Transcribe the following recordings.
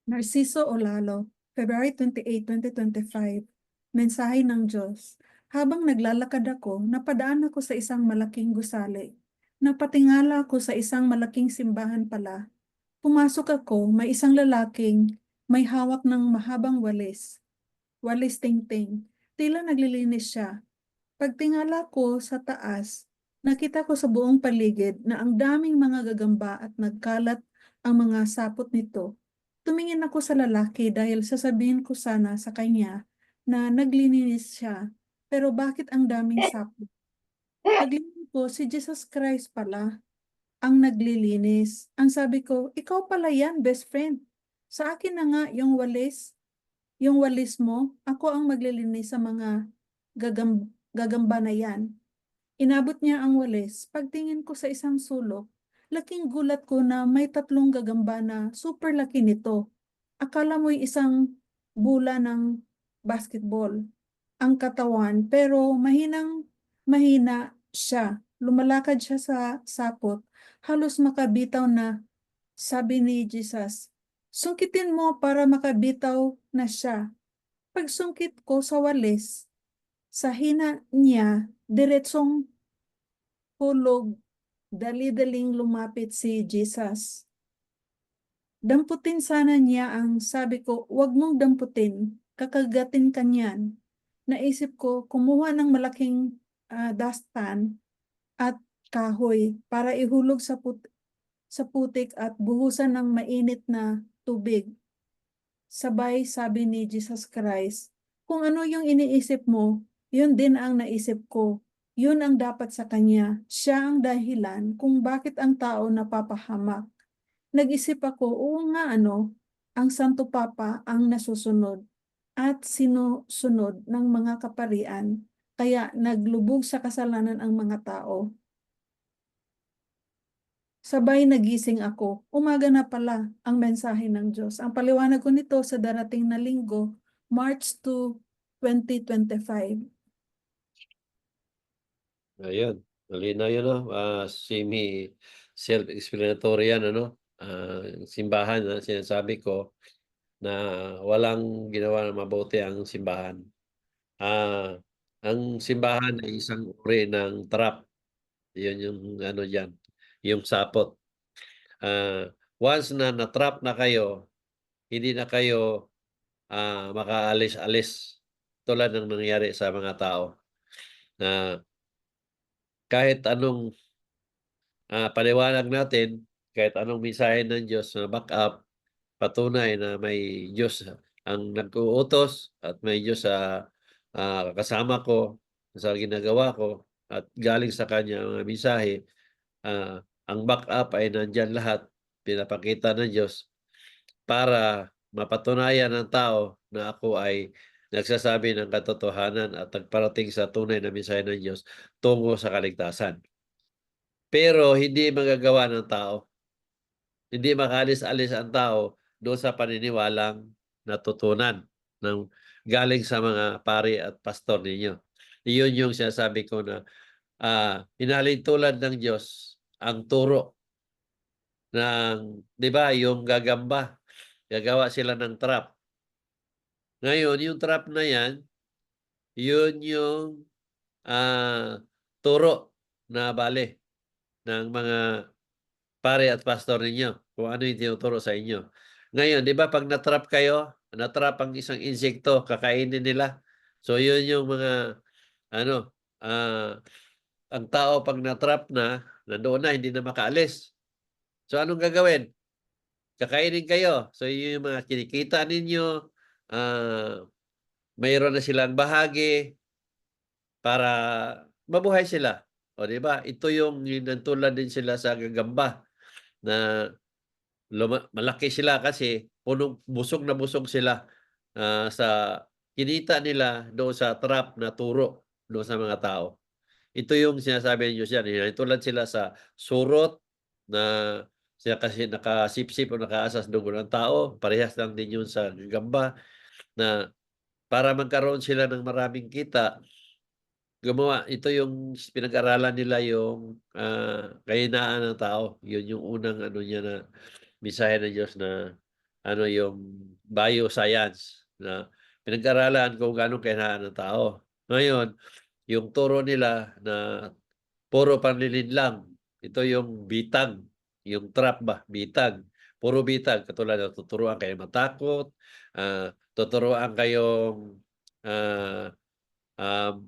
Narciso Olalo, February 28, 2025. Mensahe ng Diyos. Habang naglalakad ako, napadaan ako sa isang malaking gusali. Napatingala ako sa isang malaking simbahan pala. Pumasok ako, may isang lalaking may hawak ng mahabang walis. Walis tingting. Tila naglilinis siya. Pagtingala ko sa taas, nakita ko sa buong paligid na ang daming mga gagamba at nagkalat ang mga sapot nito. Tumingin ako sa lalaki dahil sasabihin ko sana sa kanya na naglilinis siya. Pero bakit ang daming sapot? Paglingin ko, si Jesus Christ pala ang naglilinis. Ang sabi ko, ikaw pala yan, best friend. Sa akin na nga yung walis mo, ako ang maglilinis sa mga gagamba na yan. Inabot niya ang walis. Pagtingin ko sa isang sulok, laking gulat ko na may tatlong gagamba na super laki nito. Akala mo'y isang bola ng basketball ang katawan, pero mahina siya. Lumalakad siya sa sapot, halos makabitaw na. Sabi ni Jesus, sungkitin mo para makabitaw na siya. Pagsungkit ko sa walis, sa hina niya, diretsong hulog, dali-daling lumapit si Jesus. Damputin sana niya ang sabi ko, wag mong damputin, kakagatin ka niyan. Naisip ko, kumuha ng malaking dustpan at kahoy para ihulog sa putik at buhusan ng mainit na tubig. Sabay sabi ni Jesus Christ, kung ano yung iniisip mo, yun din ang naisip ko. Yun ang dapat sa kanya. Siya ang dahilan kung bakit ang tao napapahamak. Nag-isip ako, oo nga ang Santo Papa ang nasusunod at sinusunod ng mga kaparian, kaya naglubog sa kasalanan ang mga tao. Sabay nagising ako. Umaga na pala ang mensahe ng Diyos. Ang paliwanag ko nito sa darating na linggo, March 2, 2025. Ayun, malinaw yun, no? Semi-self-explanatory yan, ano? Yung simbahan na sinasabi ko na walang ginawa na mabuti ang simbahan. Ah, ang simbahan ay isang uri ng trap. Yun yung ano diyan, yung sapot. Once na na-trap na kayo, hindi na kayo makaalis-alis tulad ng nangyari sa mga tao na kahit anong paliwanag natin, kahit anong mensahe ng Diyos na back-up, patunay na may Diyos ang nag-uutos at may Diyos sa kasama ko sa ginagawa ko at galing sa kanya ang mga mensahe, ang back-up ay nandiyan lahat, pinapakita ng Diyos para mapatunayan ng tao na ako ay nagsasabi ng katotohanan at nagparating sa tunay na mensahe ng Diyos tungo sa kaligtasan. Pero hindi magagawa ng tao. Hindi makaalis-alis ang tao doon sa paniniwalang natutunan ng galing sa mga pari at pastor ninyo. Iyon yung sinasabi ko na hinalin tulad ng Diyos ang turo ng, 'di ba, yung gagamba, gagawa sila ng trap. Ngayon, yung trap na yan, yun yung turo na bale ng mga pare at pastor ninyo kung ano yung tinuturo sa inyo. Ngayon, 'di ba 'pag na-trap kayo, na-trap ang isang insekto, kakainin nila. So, yun yung mga ano, ang tao 'pag na-trap na, nandoon na, hindi na makaalis. So, anong gagawin? Kakainin kayo. So, yun yung mga kinikita ninyo, mayroon na silang bahagi para mabuhay sila. O, 'di ba? Ito yung nagtulad din sila sa gagamba na malaki sila kasi busog na busog sila, sa kinita nila doon sa trap na turo doon sa mga tao. Ito yung sinasabi ng Diyos yan, tulad sila sa surot na sila kasi nakasipsip o nakaasas dugo ng tao, parehas lang din yun sa gagamba na para magkaroon sila ng maraming kita, ito yung pinag-aralan nila yung, kahinaan ng tao. Yun yung unang ano niya na mensahe ng Diyos na ano yung bioscience na pinag-aralan kung gaano kinain ng tao. Ngayon, yung turo nila na puro panlilin lang. Ito yung bitag, yung trap ba, bitag. Puro bitag, katulad ng tuturuan kayo matakot, tuturuan kayong ah, um,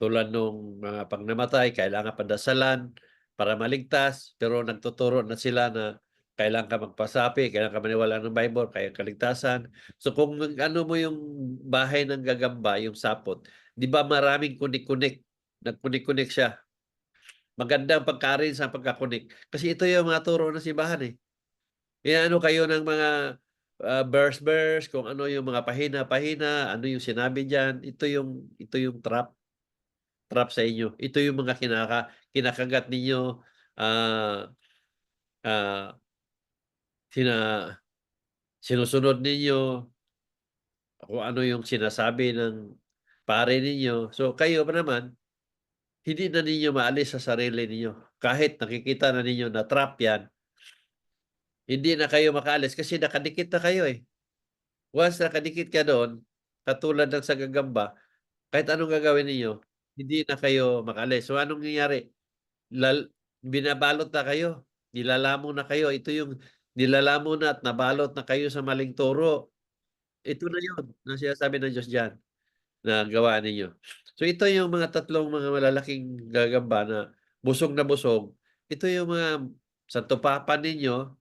tulad nung mga 'pag namatay kailangan padasalan para maligtas, pero nagtuturo na sila na kailangan ka magpasapi, kailangan ka maniwala ng Bible, kaya kaligtasan. So kung ano mo yung bahay ng gagamba, yung sapot, 'di ba maraming kunik-kunik, nagkunik-kunik siya. Magandang pagka-arrange ang pagkakunik. Kasi ito yung mga turo ng simbahan, eh. Inaano kayo ng mga, verse-verse, kung ano yung mga pahina-pahina, ano yung sinabi diyan, ito yung trap sa inyo. Ito yung mga kinakagat ninyo, ah, ah, sina sinusunod ninyo kung ano yung sinasabi ng pare ninyo. So, kayo pa naman, hindi na ninyo maalis sa sarili ninyo. Kahit nakikita na ninyo na trap 'yan, hindi na kayo makaalis kasi nakadikit na kayo, eh. Once nakadikit ka doon, katulad ng sa gagamba, kahit anong gagawin ninyo, hindi na kayo makaalis. So, anong nangyayari? Binabalot na kayo, nilalamon na kayo. Ito yung nilalamon na at nabalot na kayo sa maling turo. Ito na yun na sinasabi ng Diyos diyan na gawa ninyo. So, ito yung mga tatlong mga malalaking gagamba na busog. Ito yung mga Santo Papa ninyo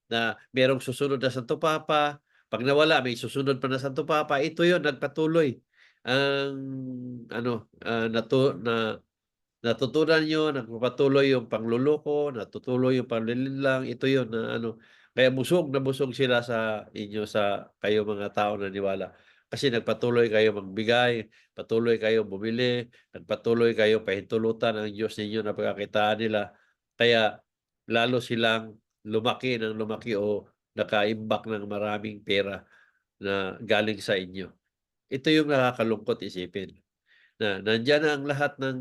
na merong susunod na Santo Papa, 'pag nawala may susunod pa na Santo Papa. Ito yun nagpatuloy ang ano, natutunan niyo, nagpapatuloy yung pangloloko, natutuloy yung panlilinlang, ito yun na ano, kaya busog na busog sila sa inyo, sa kayo mga taong naniwala. Kasi nagpatuloy kayo magbigay, patuloy kayong bumili, nagpatuloy kayong pahintulutan ang Diyos ninyo na pagkakitaan nila. Kaya lalo silang lumaki ng lumaki o nakaimbak ng maraming pera na galing sa inyo. Ito yung nakakalungkot isipin na nandiyan na ang lahat ng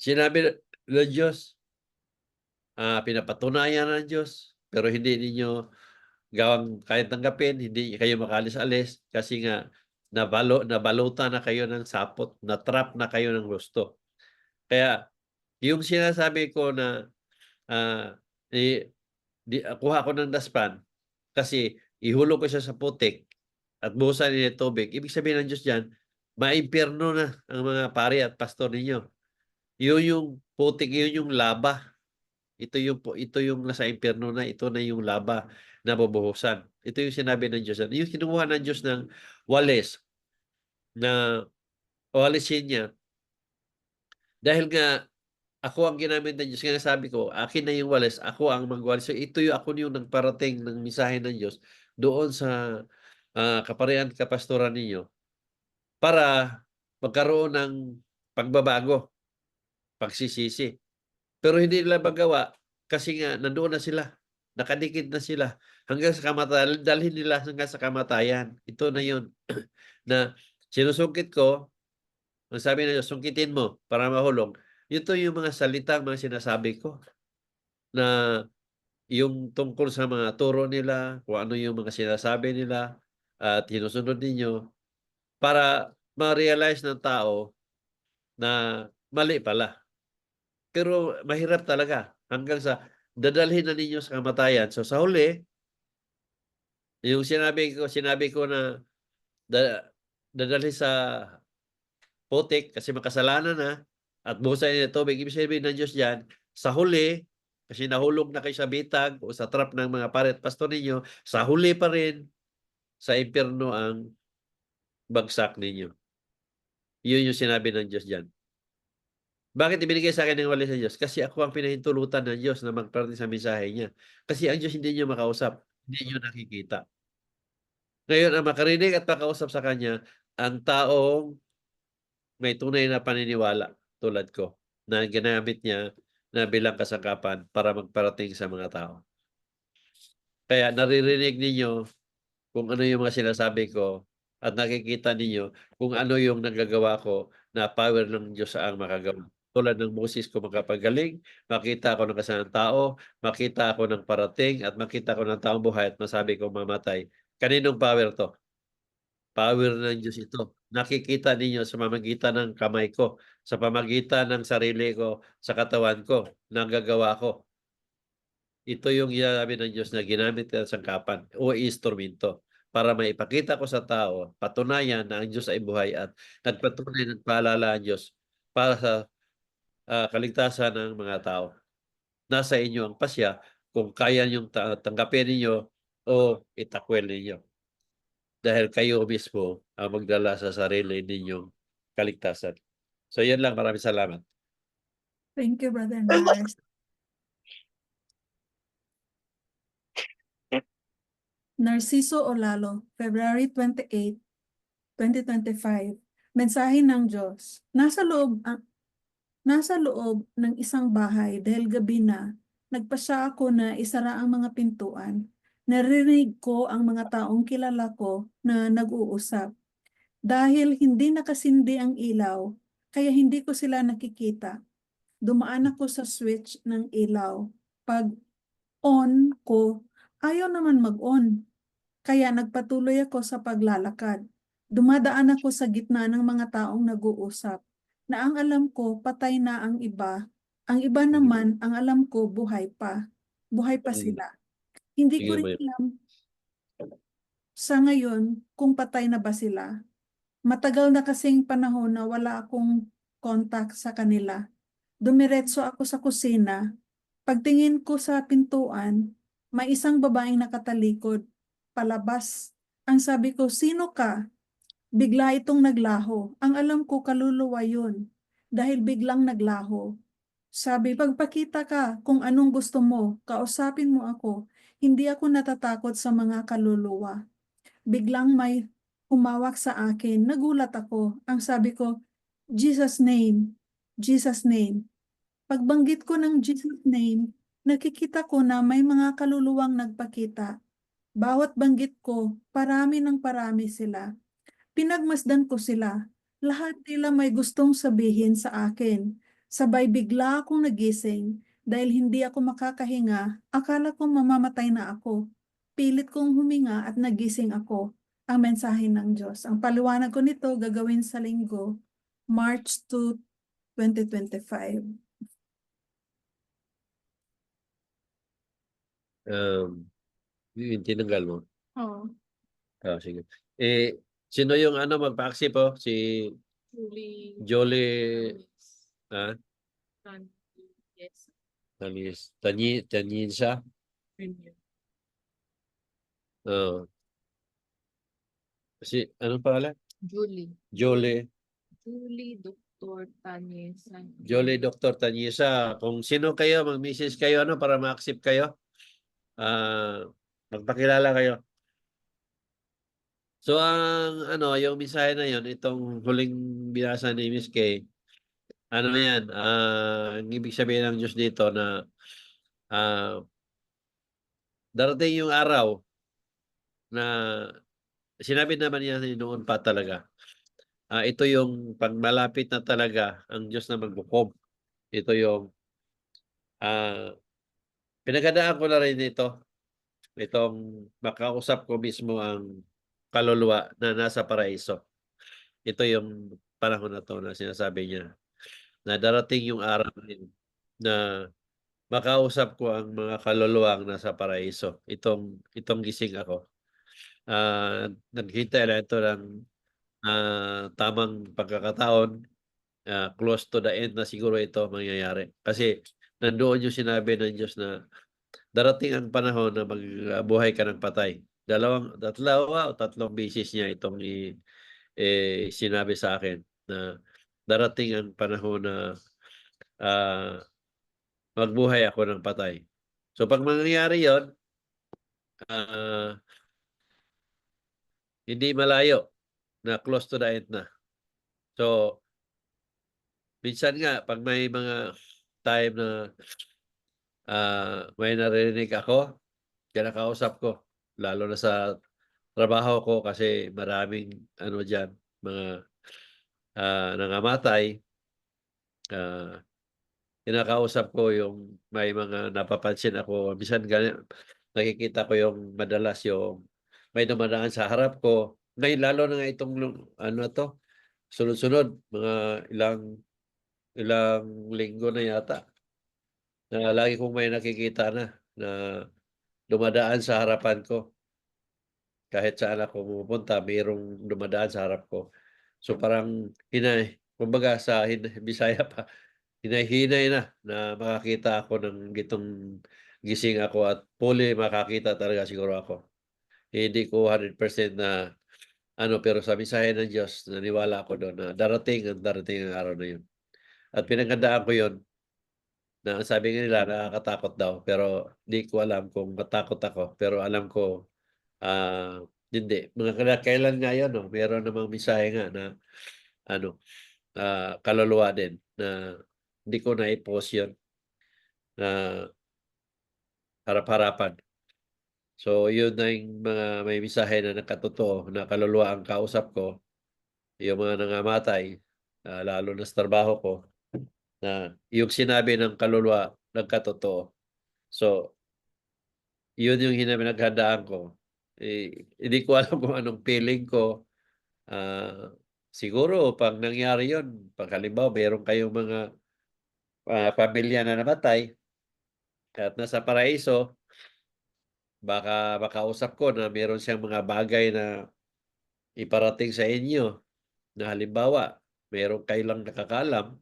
sinabi ng Diyos, pinapatunayan ng Diyos, pero hindi ninyo kahit tanggapin, hindi kayo makaalis-alis kasi nga nabalutan na kayo ng sapot, na-trap na kayo ng gusto. Kaya yung sinasabi ko na, ah, i kuha ko ng daspan kasi ihulog ko siya sa putik at buhusan ninyo ng tubig, ibig sabihin ng Diyos diyan, maimpyerno na ang mga pari at pastor ninyo. Yun yung putik, yun yung laba. Ito yung nasa impyerno na, ito na yung laba na bubuhusan. Ito yung sinabi ng Diyos. Yung kinuha ng Diyos ng walis na walisin niya dahil nga ako ang ginamit ng Diyos. Kaya sabi ko, akin na yung walis, ako ang magwalis. So ito yung ako yung nagparating ng mensahe ng Diyos doon sa kaparian kapastoran ninyo para magkaroon ng pagbabago, pagsisisi. Pero hindi nila magawa kasi nga nandoon na sila, nakadikit na sila hanggang sa kamatayan, dalhin nila hanggang sa kamatayan. Ito na yun na sinusungkit ko, ang sabi na sungkitin mo para mahulog. Ito yung mga salitang mga sinasabi ko na yung tungkol sa mga turo nila, kung ano yung mga sinasabi nila at sinusunod ninyo para ma-realize ng tao na mali pala. Pero mahirap talaga hanggang sa dadalhin na ninyo sa kamatayan. So sa huli, yung sinabi ko na dadalhin sa putik kasi makasalanan na at buhusan niya ng tubig. Ibig sabihin ng Diyos diyan, sa huli, kasi nahulog na kayo sa bitag o sa trap ng mga pare at pastor ninyo, sa huli pa rin sa impyerno ang bagsak ninyo. Yun yung sinabi ng Diyos diyan. Bakit ibinigay sa akin ng walis ng Diyos? Kasi ako ang pinahintulutan ng Diyos na magparating sa mensahe niya. Kasi ang Diyos hindi niyo makausap, hindi niyo nakikita. Ngayon ang makarinig at makausap sa kanya, ang taong may tunay na paniniwala tulad ko, na ginamit niya na bilang kasangkapan para magparating sa mga tao. Kaya naririnig ninyo kung ano yung mga sinasabi ko at nakikita ninyo kung ano yung nagagawa ko na power ng Diyos ang makagawa. tulad ng Moses ko makapagaling, makita ako ng kasalanang tao, makita ako ng parating, at makita ko ng taong buhay at masabi kong mamatay. Kaninong power to? Power ng Diyos ito. Nakikita ninyo sa pamamagitan ng kamay ko, sa pamamagitan ng sarili ko, sa katawan ko, nanggagawa ko. Ito yung ginamit ng Diyos na ginamit ng sangkapan o instrumento para maipakita ko sa tao, patunayan na ang Diyos ay buhay at nagpatunay ng paalala ang Diyos para sa kaligtasan ng mga tao. Nasa inyo ang pasya kung kaya niyong tanggapin ninyo o itakwil ninyo. Dahil kayo mismo ang magdala sa sarili ninyong kaligtasan. So yan lang, maraming salamat. Thank you, Brother Nars. Narciso Olalo, February 28, 2025. Mensahe ng Diyos. Nasa loob ng isang bahay dahil gabi na, nagpasya ako na isara ang mga pintuan. Narinig ko ang mga taong kilala ko na nag-uusap. Dahil hindi nakasindi ang ilaw, kaya hindi ko sila nakikita. Dumaan ako sa switch ng ilaw. Pag on ko, ayaw naman mag-on. Kaya nagpatuloy ako sa paglalakad. Dumadaan ako sa gitna ng mga taong nag-uusap na ang alam ko patay na ang iba. Ang iba naman ang alam ko buhay pa. Buhay pa sila. Hindi ko Sige rin mo. alam sa ngayon kung patay na ba sila. Matagal na kasing panahon na wala akong contact sa kanila. Dumiretso ako sa kusina. Pagtingin ko sa pintuan, may isang babaeng nakatalikod. Palabas. Ang sabi ko, sino ka? Bigla itong naglaho. Ang alam ko, kaluluwa yun. Dahil biglang naglaho. Sabi, pagpakita ka kung anong gusto mo, kausapin mo ako. Hindi ako natatakot sa mga kaluluwa. Biglang may humawak sa akin. Nagulat ako. Ang sabi ko, Jesus name, Jesus name. Pagbanggit ko ng Jesus name, nakikita ko na may mga kaluluwang nagpakita. Bawat banggit ko, parami ng parami sila. Pinagmasdan ko sila. Lahat nila may gustong sabihin sa akin. Sabay bigla akong nagising dahil hindi ako makakahinga. Akala ko mamamatay na ako. Pilit kong huminga at nagising ako. Ang mensahe ng Diyos. Ang paliwanag ko nito gagawin sa linggo, March 2, 2025. Yung tinanggal mo. Oh. Sige. Sino yung magpa-accept po? Si Jolie, ah, Yes. Tanyin siya. Oh. Si, anong pangalan? Julie. Jolie. Julie Dr. Tanyesan. Jolie Dr. Tanyisa. Kung sino kayo, mag-message kayo para ma-accept kayo. Magpakilala kayo. So yung mensahe na yon, itong huling binasa ni Miss Kay, yan, ang ibig sabihin ng Diyos dito na darating yung araw na sinabi naman niya noon pa talaga. Ito yung pag malapit na talaga ang Diyos na magbukob. Ito yung pinagandaan ko na rin ito. Itong makausap ko mismo ang kaluluwa na nasa paraiso. Ito yung panahon na to na sinasabi niya na darating yung araw na makausap ko ang mga kaluluwang nasa paraiso. Itong gising ako. Nagkita lang ito ng tamang pagkakataon. Close to the end na siguro ito mangyayari. Kasi nandoon yung sinabi ng Diyos na darating ang panahon na magbuhay ka ng patay. Dalawa o tatlong beses niya itong sinabi sa akin na darating ang panahon na magbuhay ako ng patay. So pag mangyayari yon, hindi malayo na close to the end na. So minsan nga pag may mga time na may narinig ako, kinakausap ko, lalo na sa trabaho ko kasi maraming diyan, mga nangamatay. kinakausap ko yung may mga napapansin ako. Minsan nakikita ko yung madalas yung may dumadaan sa harap ko. Ngayon lalo na nga itong ano to, sunod-sunod mga ilang linggo na yata na lagi kong may nakikita na dumadaan sa harapan ko. Kahit saan ako pumupunta, mayroong dumadaan sa harap ko. So parang kumbaga sa Bisaya pa, hinay-hinay na makakita ako ng gitong gising ako at fully makakita talaga siguro ako. Hindi ko 100% na ano, pero sa mensahe ng Diyos, naniwala ako doon na darating ang araw na yun. At pinaghandaan ko yun na ang sabi nga nila nakakatakot daw, pero di ko alam kung matakot ako. Pero alam ko, hindi. Mga kailan nga yun, no? Meron namang mensahe nga na ano, kaluluwa din na hindi ko na-i-post yun na harap-harapan. So, yun na yung mga may mensahe na nakatotoo na kaluluwa ang kausap ko, yung mga nangamatay, lalo na sa trabaho ko, na yung sinabi ng kaluluwa nagkatotoo. So, yun yung pinaghandaan ko. Hindi ko alam kung anong feeling ko. Siguro, pag nangyari yun, pag halimbawa, meron kayong mga pamilya na namatay at nasa paraiso, baka makausap ko na meron siyang mga bagay na iparating sa inyo na halimbawa, meron kayo lang nakakaalam,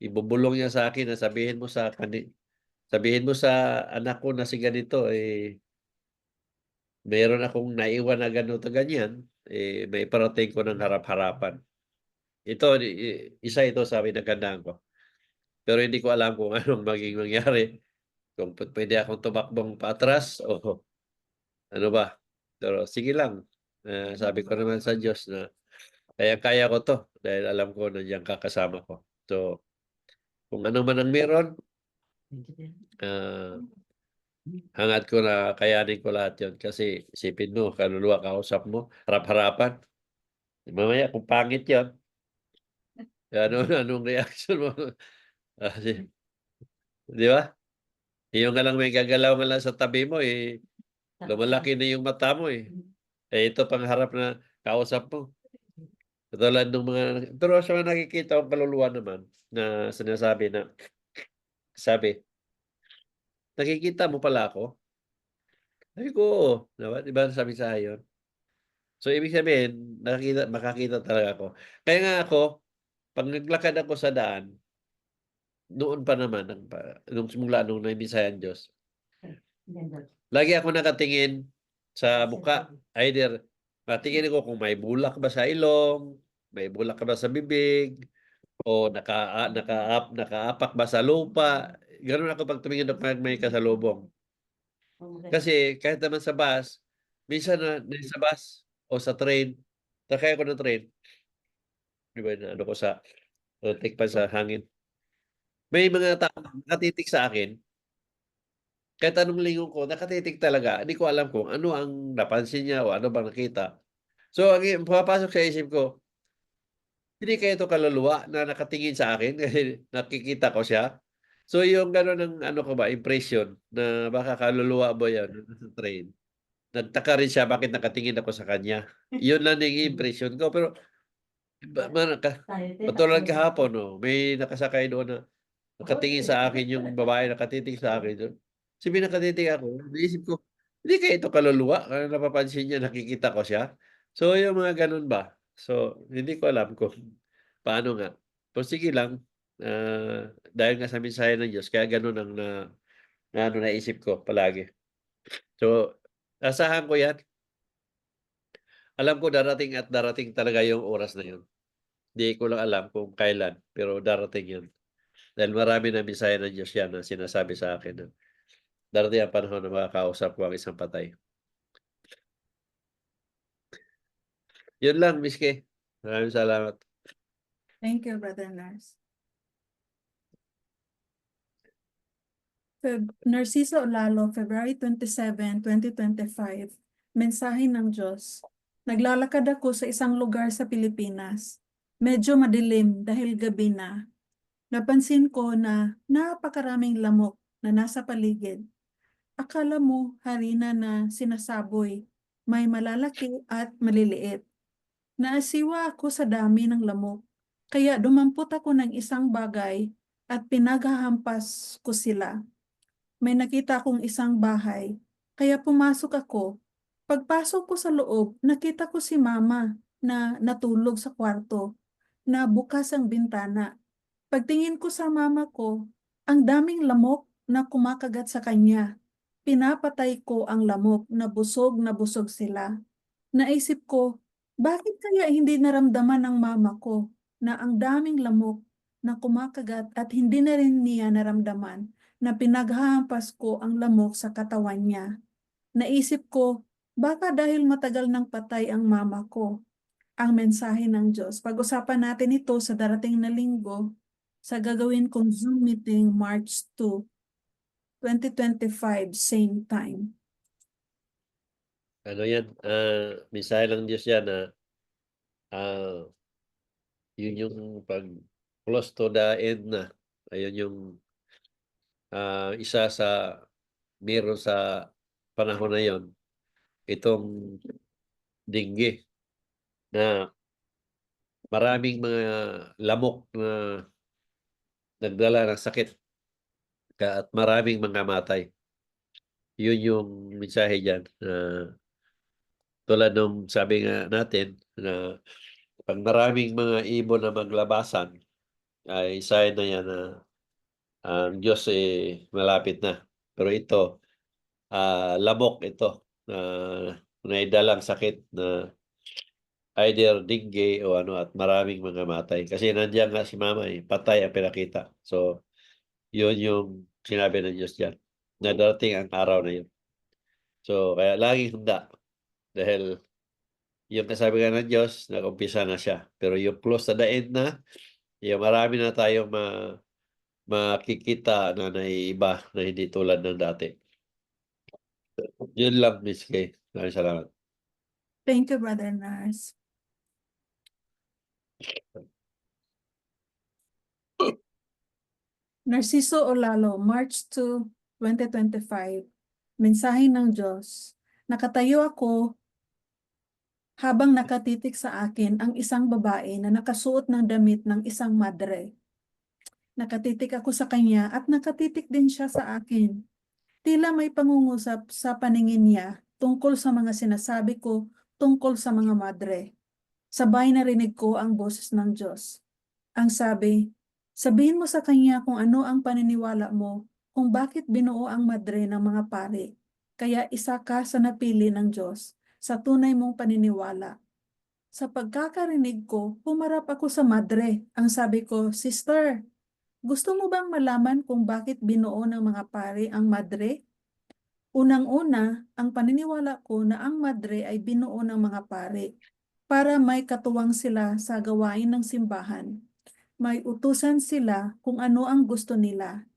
ibubulong niya sa akin na sabihin mo sa anak ko na si ganito, meron akong naiwan na ganito ganyan, may parating ko ng harap-harapan. Ito, isa ito sa pinaghandaan ko. Pero hindi ko alam kung anong maging mangyari. Kung pwede akong tumakbong paatras o ano ba. Pero sige lang. Sabi ko naman sa Diyos na kaya ko to dahil alam ko nandiyan ka kasama ko. So, kung ano man ang meron, hangad ko na kayanin ko lahat yun. Kasi isipin mo, kaluluwa kausap mo, harap-harapan. Mamaya kung pangit yun, anong reaction mo? Di ba? Yung nga lang may gagalaw nga lang sa tabi mo, lumalaki na yung mata mo eh. Ito pang harap na kausap mo. Katulad ng mga, pero sa mga nakikita kong kaluluwa naman na sinasabi na, sabi, nakikita mo pala ako? Sabi ko, oo. Diba sabi sa yun? So, ibig sabihin, makakita talaga ako. Kaya nga ako, pag naglakad ako sa daan, noon pa naman, nung simula nung naibisayan Diyos, lagi ako nakatingin sa muka. Either matingin ko kung may bulak ba sa ilong, may bulak ba sa bibig, o nakaapak ba sa lupa. Ganun ako pag tumingin pag may kasalubong. Kasi kahit naman sa bus, minsan na sa bus o sa train, sakay ako ng train, di ba na ano ko sa take pa sa hangin. May mga tao nakatitig sa akin, kahit anong lingon ko, nakatitig talaga. Hindi ko alam kung ano ang napansin niya o ano bang nakita. So, ang pumapasok sa isip ko, hindi kaya ito kaluluwa na nakatingin sa akin kasi nakikita ko siya. So, yung gano'n ng ano ko ba, impression na baka kaluluwa ba yan sa train. Nagtaka rin siya bakit nakatingin ako sa kanya. Yun lang yung impression ko. Pero, patulad kahapon, no, may nakasakay doon na nakatingin sa akin yung babae nakatitig sa akin doon. Sabi nakatitig ako, naisip ko, hindi kaya ito kaluluwa? Kaya napapansin niya, nakikita ko siya. So, yung mga ganun ba? So, hindi ko alam kung paano nga. Pero sige lang, dahil nga sa mensahe ng Diyos, kaya ganun ang naisip ko palagi. So, asahan ko yan. Alam ko darating at darating talaga yung oras na yun. Hindi ko lang alam kung kailan, pero darating yun. Dahil marami na mensahe ng Diyos yan na sinasabi sa akin na darating ang panahon na makakausap ko ang isang patay. Yun lang, Miss Kay. Maraming salamat. Thank you, Brother Nars. Narciso Olalo, February 27, 2025. Mensahe ng Diyos. Naglalakad ako sa isang lugar sa Pilipinas. Medyo madilim dahil gabi na. Napansin ko na napakaraming lamok na nasa paligid. Akala mo harina na sinasaboy, may malalaki at maliliit. Naasiwa ako sa dami ng lamok, kaya dumampot ako ng isang bagay at pinaghahampas ko sila. May nakita akong isang bahay, kaya pumasok ako. Pagpasok ko sa loob, nakita ko si Mama na natulog sa kwarto, na bukas ang bintana. Pagtingin ko sa mama ko, ang daming lamok na kumakagat sa kanya. Pinapatay ko ang lamok na busog sila. Naisip ko, bakit kaya hindi naramdaman ng mama ko na ang daming lamok na kumakagat at hindi na rin niya naramdaman na pinaghahampas ko ang lamok sa katawan niya. Naisip ko, baka dahil matagal nang patay ang mama ko. Ang mensahe ng Diyos. Pag-usapan natin ito sa darating na linggo sa gagawin kong Zoom meeting March 2, 2025, same time. Ano yan, mensahe ng Diyos yan na yun yung pag close to the end na. Ayun yung isa sa meron sa panahon na yon, itong dengue na maraming mga lamok na nagdala ng sakit at maraming mga matay. Yun yung mensahe dyan. Tulad nung sabi nga natin na pag maraming mga ibon na maglabasan, ay sign na yan na ang Diyos malapit na. Pero ito, lamok ito na naidalang sakit na either dengue o ano at maraming mga matay. Kasi nandiyan nga si Mama, patay ang pinakita. So, yun yung sinabi ng Diyos dyan, na darating ang araw na yun. So, kaya laging handa. Dahil yung kasabi nga ng Diyos, nag-umpisa na siya. Pero yung close to the end na, yung marami na tayong makikita na naiiba na hindi tulad ng dati. Yun lang, Miss Kay. Maraming salamat. Thank you, Brother Nars. Narciso Olalo, March 2, 2025. Mensahe ng Diyos. Nakatayo ako habang nakatitik sa akin ang isang babae na nakasuot ng damit ng isang madre. Nakatitik ako sa kanya at nakatitik din siya sa akin. Tila may pangungusap sa paningin niya tungkol sa mga sinasabi ko tungkol sa mga madre. Sabay narinig ko ang boses ng Diyos. Ang sabi, sabihin mo sa kanya kung ano ang paniniwala mo, kung bakit binuo ang madre ng mga pari. Kaya isa ka sa napili ng Diyos sa tunay mong paniniwala. Sa pagkakarinig ko, pumarap ako sa madre. Ang sabi ko, Sister, gusto mo bang malaman kung bakit binuo ng mga pari ang madre? Unang-una, ang paniniwala ko na ang madre ay binuo ng mga pari para may katuwang sila sa gawain ng simbahan. May utusan sila kung ano ang gusto nila.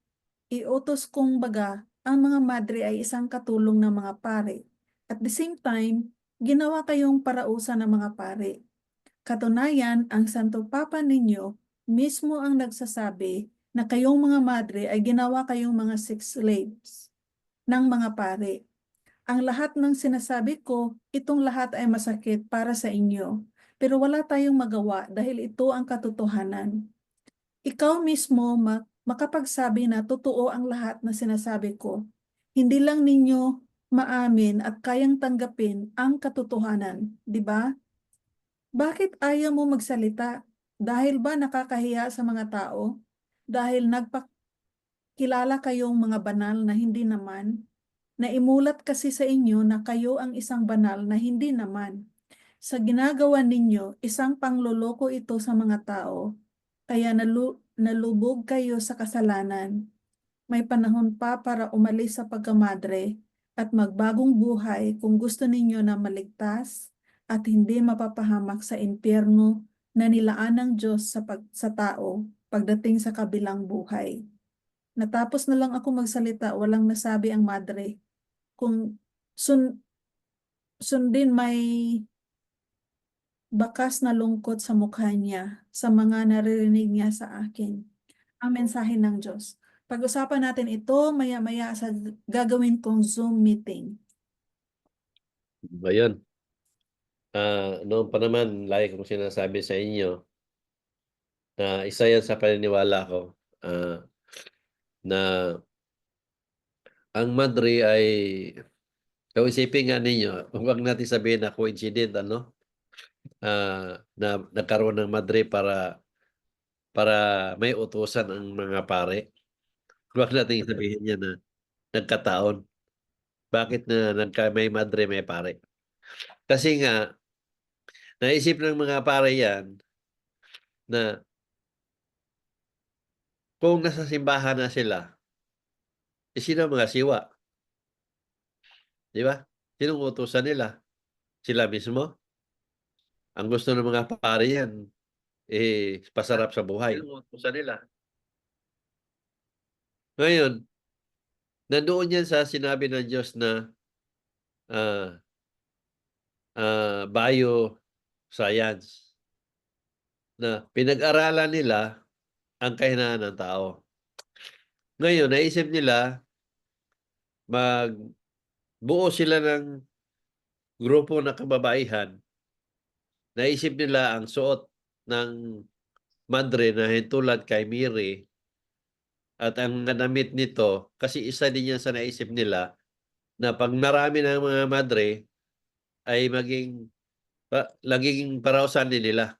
Iutos kong baga, ang mga madre ay isang katulong ng mga pari. At the same time, ginawa kayong parausan ng mga pari. Katunayan, ang Santo Papa ninyo mismo ang nagsasabi na kayong mga madre ay ginawa kayong mga sex slaves ng mga pari. Ang lahat ng sinasabi ko, itong lahat ay masakit para sa inyo, pero wala tayong magawa dahil ito ang katotohanan. Ikaw mismo makapagsabi na totoo ang lahat na sinasabi ko. Hindi lang ninyo maamin at kayang tanggapin ang katotohanan, di ba? Bakit ayaw mo magsalita? Dahil ba nakakahiya sa mga tao? Dahil nagpakilala kayong mga banal na hindi naman? Naimulat kasi sa inyo na kayo ang isang banal na hindi naman. Sa ginagawa ninyo, isang pangloloko ito sa mga tao, kaya nalubog kayo sa kasalanan. May panahon pa para umalis sa pagkamadre at magbagong buhay kung gusto ninyo na maligtas at hindi mapapahamak sa impyerno na nilaan ng Diyos sa tao pagdating sa kabilang buhay. Natapos na lang ako magsalita, walang nasabi ang madre. Kung sundin may bakas na lungkot sa mukha niya sa mga naririnig niya sa akin. ang mensahe ng Diyos. Pag-usapan natin ito maya-maya sa gagawin kong Zoom meeting. Ayun. Noon pa naman, lagi kong sinasabi sa inyo na isa yan sa paniniwala ko na ang Madre ay kung isipin nga ninyo, huwag natin sabihin na coincident, na nagkaroon ng Madre para may utusan ang mga pare. Huwag natin sabihin yan na nagkataon. Bakit na may Madre, may pare? Kasi nga, naisip ng mga pare yan na kung nasa simbahan na sila, sino ang mga siwa? Di ba? Sinong utusan nila? Sila mismo? Ang gusto ng mga pare yan, pasarap sa buhay. Sinong utusan nila? Ngayon, nandoon yan sa sinabi ng Diyos na bioscience na pinag-aralan nila ang kahinaan ng tao. Ngayon, naisip nila magbuo sila ng grupo na kababaihan. Naisip nila ang suot ng Madre na hintulad kay Miri at ang nanamit nito, kasi isa din yan sa naisip nila na pag marami ng mga Madre ay laging parawsan din nila.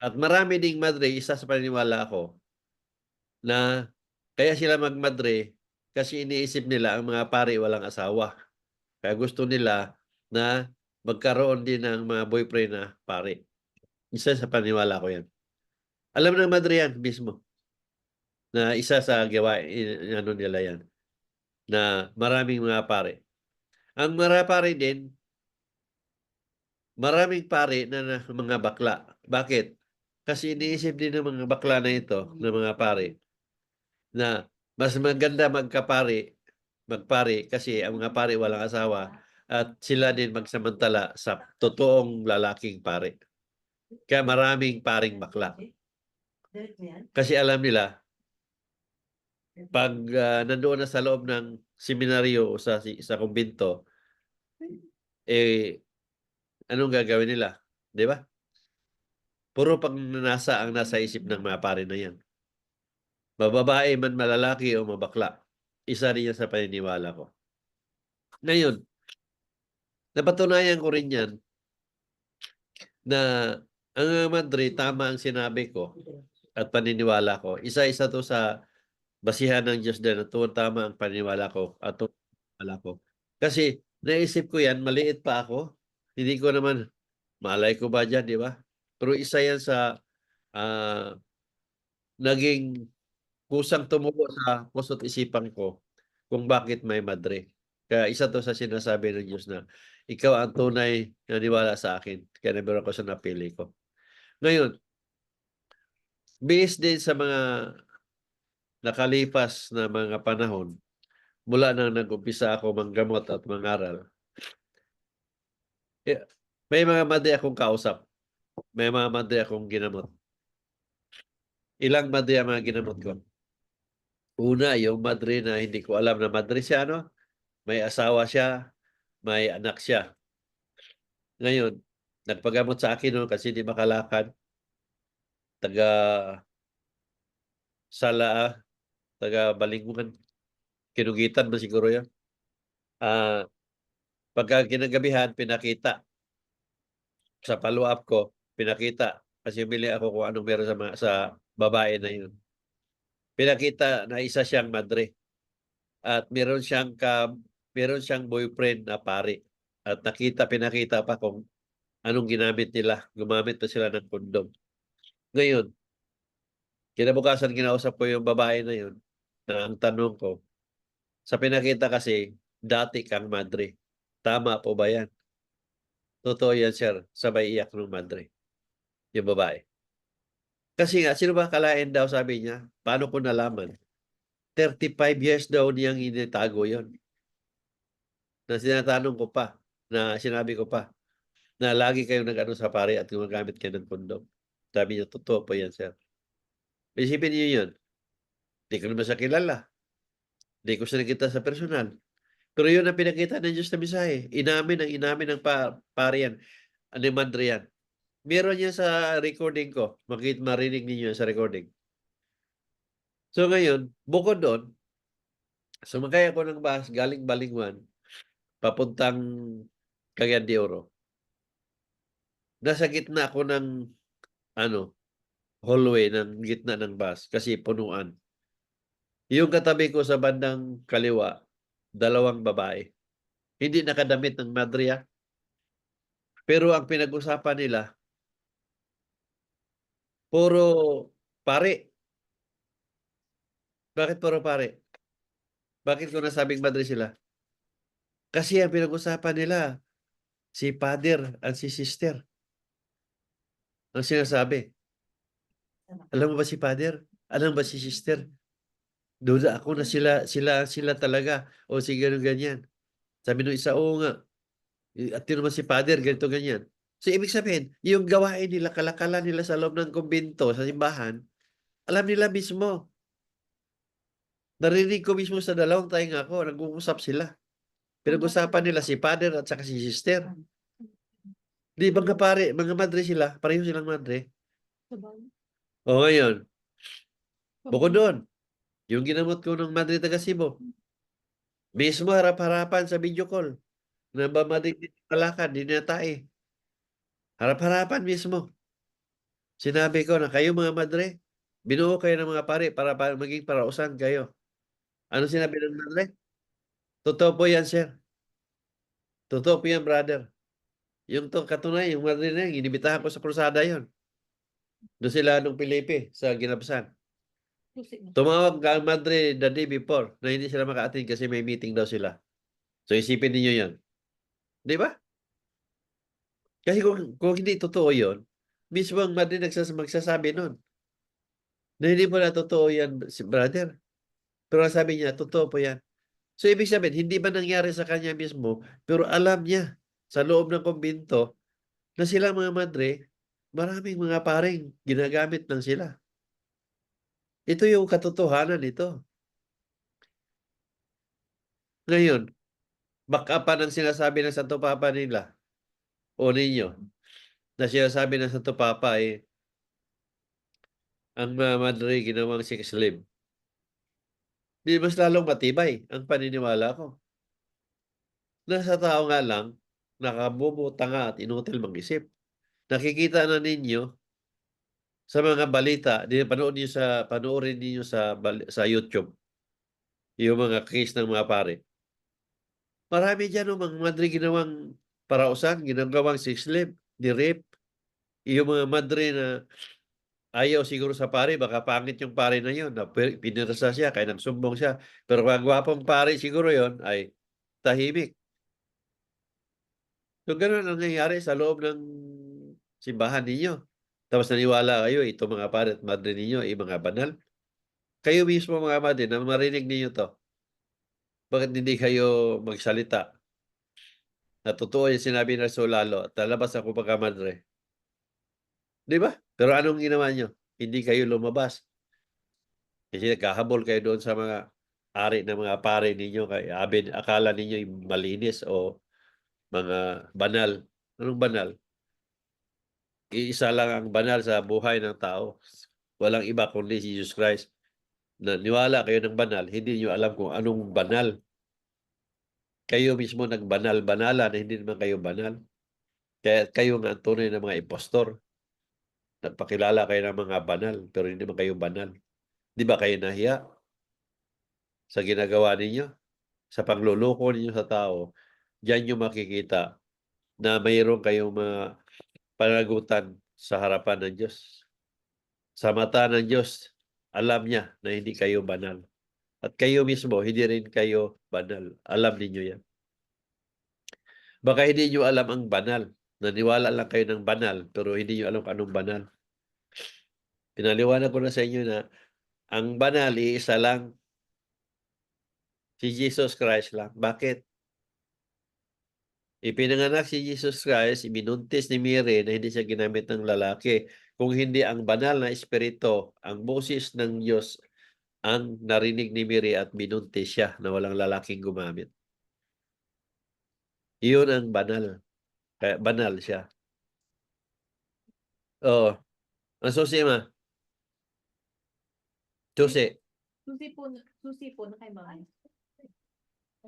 At marami ding Madre, isa sa paniniwala ko, na kaya sila magmadre kasi iniisip nila ang mga pare walang asawa. Kaya gusto nila na magkaroon din ng mga boyfriend na pare. Isa sa paniniwala ko yan. Alam ng Madre yan mismo. Na isa sa gawain nila yan. Na maraming mga pare. Ang mga pare din, maraming pare na mga bakla. Bakit? Kasi iniisip din ng mga bakla na ito, ng mga pare, na mas maganda magpare kasi ang mga pare walang asawa at sila din magsamantala sa totoong lalaking pare. Kaya maraming paring bakla. Kasi alam nila, pag nandoon na sa loob ng seminaryo o sa kumbento, anong gagawin nila? Di ba? Puro pagnanasa ang nasa isip ng mga pare na yan. Mababae man malalaki o mabakla. Isa rin yan sa paniniwala ko. Ngayon, napatunayan ko rin yan na ang Madre, tama ang sinabi ko at paniniwala ko. Isa-isa to sa basihan ng Diyos din at tama ang paniniwala ko at paniniwala ko. Kasi naisip ko yan, maliit pa ako. Hindi ko naman, malay ko ba dyan, di ba? Pero isa yan sa naging kusang tumubo sa puso't isipan ko kung bakit may Madre. Kaya isa to sa sinasabi ng Diyos na ikaw ang tunay na niwala sa akin. Kaya nabiro ko sa napili ko. Ngayon, based din sa mga nakalipas na mga panahon, mula nang nag-umpisa ako manggamot at mangaral, may mga Madre akong kausap. May mga Madre akong ginamot. Ilang Madre ang mga ginamot ko? Una, yung Madre na hindi ko alam na Madre siya, may asawa siya, may anak siya. Ngayon, nagpagamot sa akin kasi di makalakad. Taga Salaa, taga Balinguan. Kinugitan ba siguro yan? Pagka kinagabihan, pinakita. Sa follow-up ko, pinakita. Kasi bili ako kung anong meron sa babae na yun. Pinakita na isa siyang Madre. At meron siyang boyfriend na pare. At pinakita pa kung anong ginamit nila. Gumamit pa sila ng kondom. Ngayon, kinabukasan kinausap ko yung babae na yun. Na ang tanong ko, sa pinakita kasi, dati kang Madre. Tama po ba yan? Totoo yan, sir. Sabay iyak ng Madre. Yung babae. Kasi nga, sino ba kalain daw sabi niya? Paano ko nalaman? 35 years daw niyang initago yon. Na sinatanong ko pa, na sinabi ko pa, na lagi kayong nag-ano sa pare at gumagamit kayo ng kondom. Sabi niya, totoo po yan, sir. Isipin niyo yun. Di ko naman siya kilala. Di ko siya nakita sa personal. Pero yun ang pinakita ng Diyos na mensahe. Inamin ng pare yan. Ano yung mandre yan. Meron yan sa recording ko. Marinig ninyo yan sa recording. So ngayon, bukod doon, sumakay ako ng bus galing Balingwan, papuntang Cagayan de Oro. Nasa gitna ako ng hallway ng gitna ng bus kasi punuan. Yung katabi ko sa bandang kaliwa, 2 babae. Hindi nakadamit ng madriya. Pero ang pinag-usapan nila, puro pare. Bakit puro pare? Bakit ko nasabing madre sila? Kasi ang pinag-usapan nila, si father at si sister. Ang sinasabi. Alam mo ba si father? Alam ba si sister? Duda ako na sila talaga. O si ganyan. Sabi nung isa, oo nga. At yun naman si father, ganito ganyan. So, ibig sabihin, yung gawain nila, kalakalan nila sa loob ng kumbento, sa simbahan, alam nila mismo. Narinig ko mismo sa 2 tainga ko, nag-uusap sila. Pinag-usapan nila si father at saka si sister. Di mga pare, mga madre sila, pareho silang madre. O ngayon, bukod doon, yung ginamot ko ng madre taga Cebu, mismo harap-harapan sa video call, na bamadig din kalakad, dinatay. Harap-harapan mismo. Sinabi ko na kayo mga madre, binuo kayo ng mga pare para maging parausan kayo. Ano sinabi ng madre? Totoo po yan, sir. Totoo po yan, brother. Yung katunay, yung madre na yan, inibitahan ko sa krusada yon. Doon sila nung Pilipi, sa Ginabsan. Tumawag ang madre the day before na hindi sila maka-attend kasi may meeting daw sila. So isipin niyo yon. Di ba? Kasi kung hindi totoo yon, mismo ang madre magsasabi nun. Na hindi mo na totoo yan, si brother. Pero ang sabi niya, totoo po yan. So, ibig sabihin, hindi ba nangyari sa kanya mismo, pero alam niya sa loob ng kumbinto na sila mga madre, maraming mga paring ginagamit ng sila. Ito yung katotohanan nito. Ngayon, back-upan ang sinasabi ng Santo Papa nila o ninyo na sinasabi ng Santo Papa ay ang mga madre ginawang sex slave. Di mas lalong matibay ang paniniwala ko. Nasa tao nga lang, nakabobo, tanga at inutil mag-isip. Nakikita na ninyo sa mga balita, panoorin niyo sa YouTube, yung mga case ng mga pare. Marami diyan mga madre ginawang parausan, ginagawang sex slave, ni-rape. Yung mga madre na ayaw siguro sa pare, baka pangit yung pare na yun, na pinirasa siya, kaya nagsumbong siya. Pero mga gwapong pare siguro yon ay tahimik. So, ganun ang nangyayari sa loob ng simbahan ninyo. Tapos naniwala kayo, ito mga pare at madre ninyo, mga banal. Kayo mismo mga madre, na marinig ninyo to. Bakit hindi kayo magsalita? Na totoo yung sinabi ng Solalo, talabas ako pagka madre. Di ba? Pero anong ginawa nyo? Hindi kayo lumabas. Kasi nagkahabol kayo doon sa mga ari ng mga pare ninyo. Kaya akala ninyo malinis o mga banal. Anong banal? Iisa lang ang banal sa buhay ng tao. Walang iba kundi si Jesus Christ. Naniwala kayo ng banal, hindi nyo alam kung anong banal. Kayo mismo nagbanal-banalan na hindi naman kayo banal. Kaya kayo nga ang tunay ng mga impostor. Nagpakilala kayo ng mga banal, pero hindi naman kayo banal. Di ba kayo nahiya sa ginagawa ninyo? Sa pangluloko ninyo sa tao, diyan nyo makikita na mayroon kayong mga panagutan sa harapan ng Diyos. Sa mata ng Diyos, alam niya na hindi kayo banal. At kayo mismo, hindi rin kayo banal. Alam ninyo yan. Baka hindi nyo alam ang banal. Naniwala lang kayo ng banal, pero hindi nyo alam kung anong banal. Pinaliwanag ko na sa inyo na ang banal, iisa lang. Si Jesus Christ lang. Bakit? Ipinanganak si Jesus Christ, ibinuntis ni Mary na hindi siya ginamit ng lalaki, kung hindi ang banal na espiritu, ang boses ng Diyos ang narinig ni Mary at binuntis siya na walang lalaking gumamit. Iyon ang banal. Kaya banal siya. Oo. Ang susi ma. Susi. Susi po na kay mga.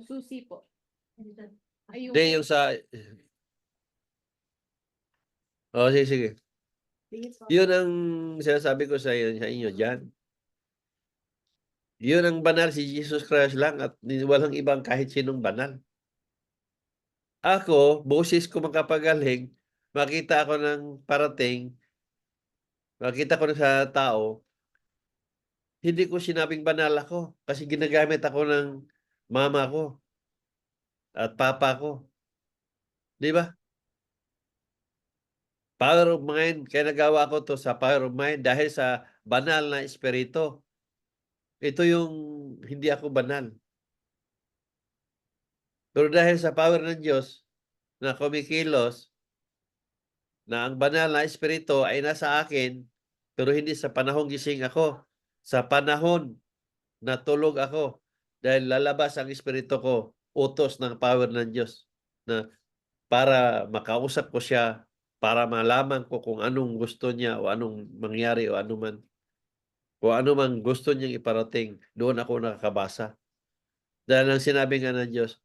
Susi po. Ayun. Hindi yung sa... Oh, sige, sige. Yun ang sinasabi ko sa inyo dyan. Yun ang banal, si Jesus Christ lang at walang ibang kahit sinong banal. Ako, boses ko makapagaling, makita ako ng parating, makita ko sa tao, hindi ko sinabing banal ako kasi ginagamit ako ng mama ko at papa ko. Di ba? Power of mind. Kaya nagawa ko to sa power of mind dahil sa banal na espiritu. Ito yung hindi ako banal. Pero dahil sa power ng Diyos na kumikilos, na ang banal na espiritu ay nasa akin, pero hindi sa panahong gising ako. Sa panahon na tulog ako. Dahil lalabas ang espiritu ko, utos ng power ng Diyos na para makausap ko siya, para malaman ko kung anong gusto niya o anong mangyari o ano man. Kung ano man gusto niyang iparating, doon ako nakakabasa. Dahil ang sinabi nga ng Diyos,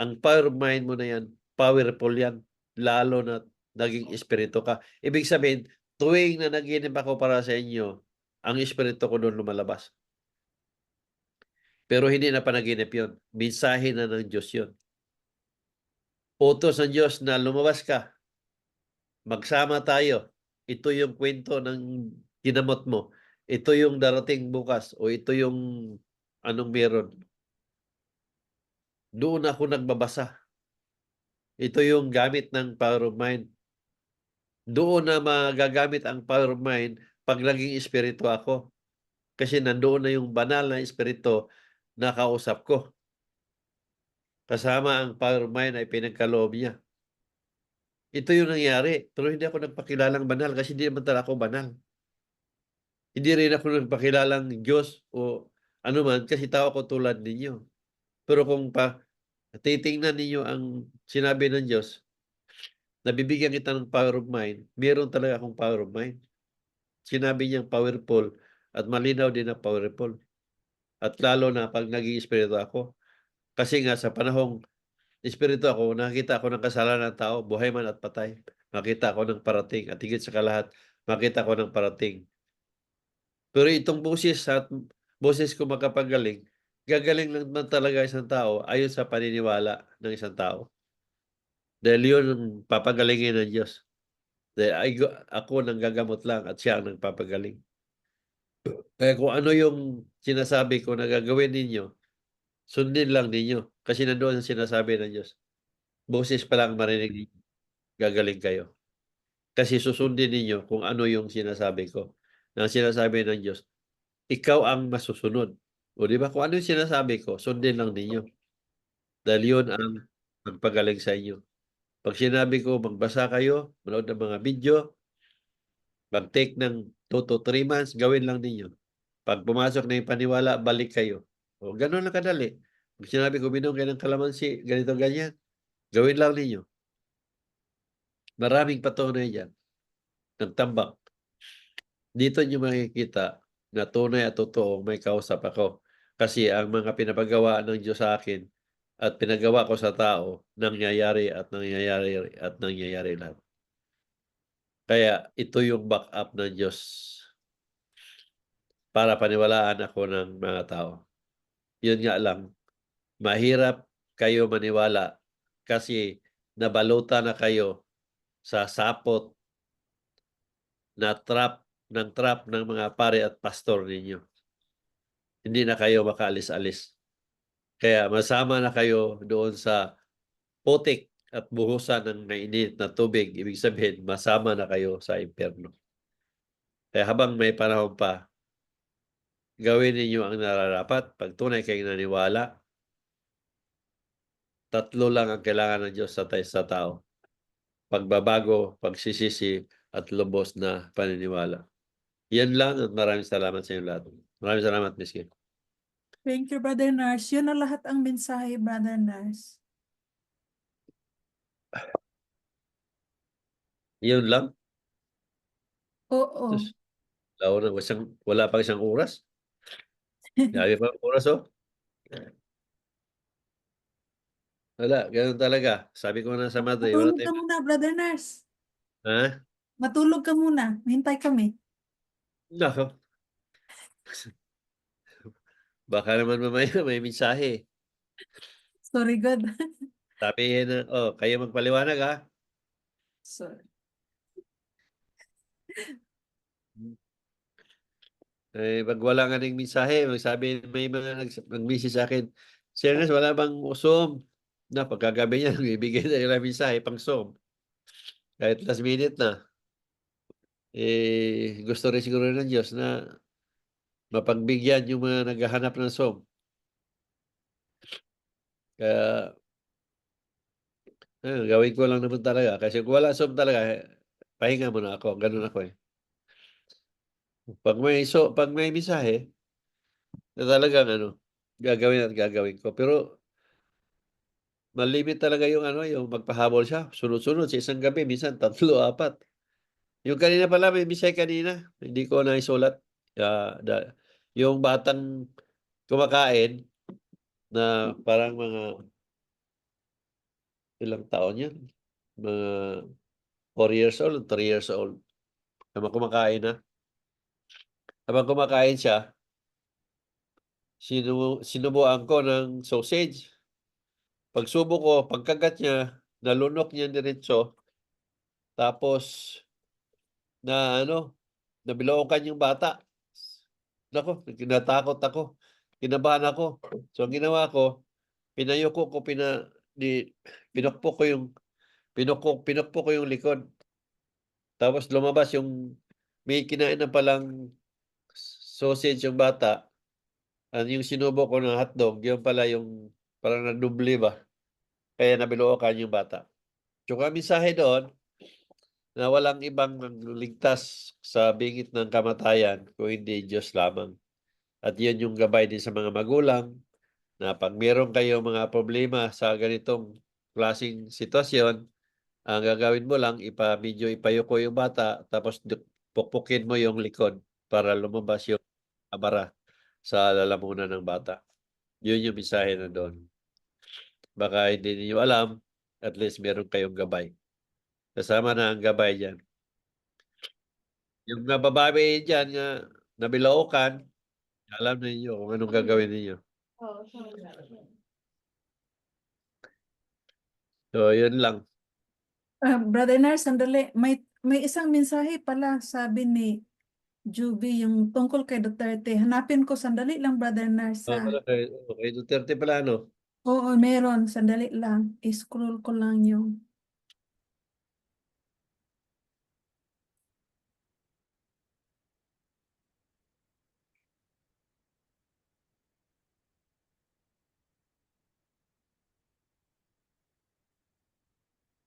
ang power of mind mo na yan, powerful yan, lalo na naging espiritu ka. Ibig sabihin, tuwing na naginip ako para sa inyo, ang espiritu ko doon lumalabas. Pero hindi na panaginip yun. Mensahe na ng Diyos yun. Utos ng Diyos na lumabas ka. Magsama tayo. Ito yung kwento ng ginamot mo. Ito yung darating bukas o ito yung anong meron. Doon ako nagbabasa. Ito yung gamit ng power of mind. Doon na magagamit ang power of mind pag naging espiritu ako. Kasi nandoon na yung banal na espiritu na kausap ko. Kasama ang power of mind ay pinagkaloob niya. Ito yung nangyari. Pero hindi ako nagpakilalang banal kasi hindi naman talaga ako banal. Hindi rin ako nagpakilalang Diyos o ano man kasi tao ko tulad ninyo. Pero kung titingnan ninyo ang sinabi ng Diyos, nabibigyan kita ng power of mind, meron talaga akong power of mind. Sinabi niyang powerful at malinaw din na powerful. At lalo na pag naging espiritu ako. Kasi nga sa panahong espiritu ako, nakita ako ng kasalanan ng tao, buhay man at patay. Makita ako ng parating at higit sa kalahat, makita ko ng parating. Pero itong boses ko makapagaling, gagaling lang man talaga isang tao ayon sa paniniwala ng isang tao. Dahil yun ang papagalingin ng Diyos. Dahil ako nang gagamot lang at siya ang nagpapagaling. Kaya kung ano yung sinasabi ko na gagawin ninyo, sundin lang ninyo. Kasi nandoon ang sinasabi ng Diyos. Boses pa lang marinig ninyo, gagaling kayo. Kasi susundin ninyo kung ano yung sinasabi ko. Na sinasabi ng Diyos, ikaw ang masusunod. O di ba? Kung ano yung sinasabi ko, sundin lang ninyo. Dahil yun ang magpagaling sa inyo. Pag sinabi ko, magbasa kayo, manood ng mga video, mag-take ng 2 to 3 months, gawin lang ninyo. Pag pumasok na yung paniwala, balik kayo. O gano'n lang kadali. Pag sinabi ko, binom kayo ng kalamansi, ganito, ganyan, gawin lang ninyo. Maraming patunay dyan. Nagtambak. Dito nyo makikita na tunay at totoo may kausap ako. Kasi ang mga pinapagawa ng Diyos sa akin at pinagawa ko sa tao, nangyayari at nangyayari at nangyayari lang. Kaya ito yung backup ng Diyos para paniwalaan ako ng mga tao. Yun nga lang, mahirap kayo maniwala kasi nabalutan na kayo sa sapot na trap ng mga pare at pastor ninyo. Hindi na kayo makaalis-alis. Kaya masama na kayo doon sa putik at buhusan ng mainit na tubig. Ibig sabihin, masama na kayo sa impyerno. Kaya habang may panahon pa, gawin ninyo ang nararapat. Pag tunay kayong naniwala, 3 lang ang kailangan ng Diyos sa tao. Pagbabago, pagsisisi, at lubos na paniniwala. Yan lang at maraming salamat sa inyo lahat. Maraming salamat, Miss Kim. Thank you, Brother Nars. Yun na lahat ang mensahe, Brother Nars. Yun lang. Oo. Diyos, wala pang isang oras. Sabi pa ang oras, oh. Wala, ganun talaga. Sabi ko na sa Madre, wala Matulog ka tayong... muna, Brother Nars. Ha? Matulog ka muna. Hintay kami. Nako. Baka naman mamaya may mensahe. Sorry, God. Sabihin na, oh, kayo magpaliwanag, ha? Sorry. Pag wala nga ng mensahe, magsabi, may mga nag-message sa akin, Sir Ernest, wala bang usom? Na, pagkagabi niya, bibigay na nila mensahe, pang som. Kahit last minute na. Gusto rin siguro ng Diyos na mapagbigyan yung mga naghahanap ng som. Kaya, gawin ko lang naman talaga. Kasi kung wala som talaga, pahinga muna ako. Ganun ako eh. Pag may mensahe, na talagang gagawin at gagawin ko. Pero malimit talaga yung yung magpahabol siya. Sunod-sunod sa isang gabi, minsan 3, 4. Yung kanina pala, may mensahe kanina. Hindi ko naisulat. Yung batang kumakain na parang mga ilang taon yan. Mga 4 years old, 3 years old. Habang kumakain na. Habang kumakain siya, sinubuan ko ng sausage. Pagsubo ko, pagkagat niya, nalunok niya diretso. Tapos, nabilaukan yung bata. Nako, natakot ako. Kinabahan ako. So, ang ginawa ko, pinayuko ko, pinukpok ko yung likod. Tapos lumabas may kinain na palang sausage yung bata. Yung sinubo ko ng hotdog, yun pala yung parang nadubli ba? Kaya nabilaukan yung bata. So, ang mensahe doon, na walang ibang ligtas sa bingit ng kamatayan kung hindi Diyos lamang. At yun yung gabay din sa mga magulang na pag meron kayo mga problema sa ganitong klaseng sitwasyon, ang gagawin mo lang, ipayuko yung bata, tapos pukpukin mo yung likod para lumabas yung abara sa lalamunan ng bata. Yun yung mensahe na doon. Baka hindi niyo alam, at least meron kayong gabay. Kasama na ang gabay dyan. Yung babae dyan nga nabilaukan, alam na ninyo kung anong gagawin ninyo. Oh, So, yun lang. Brother Nars, sandali. May isang mensahe pala, sabi ni Juby, yung tungkol kay Duterte. Hanapin ko, sandali lang, Brother Nars. Kay Duterte pala, Oo, meron. Sandali lang. I-scroll ko lang yung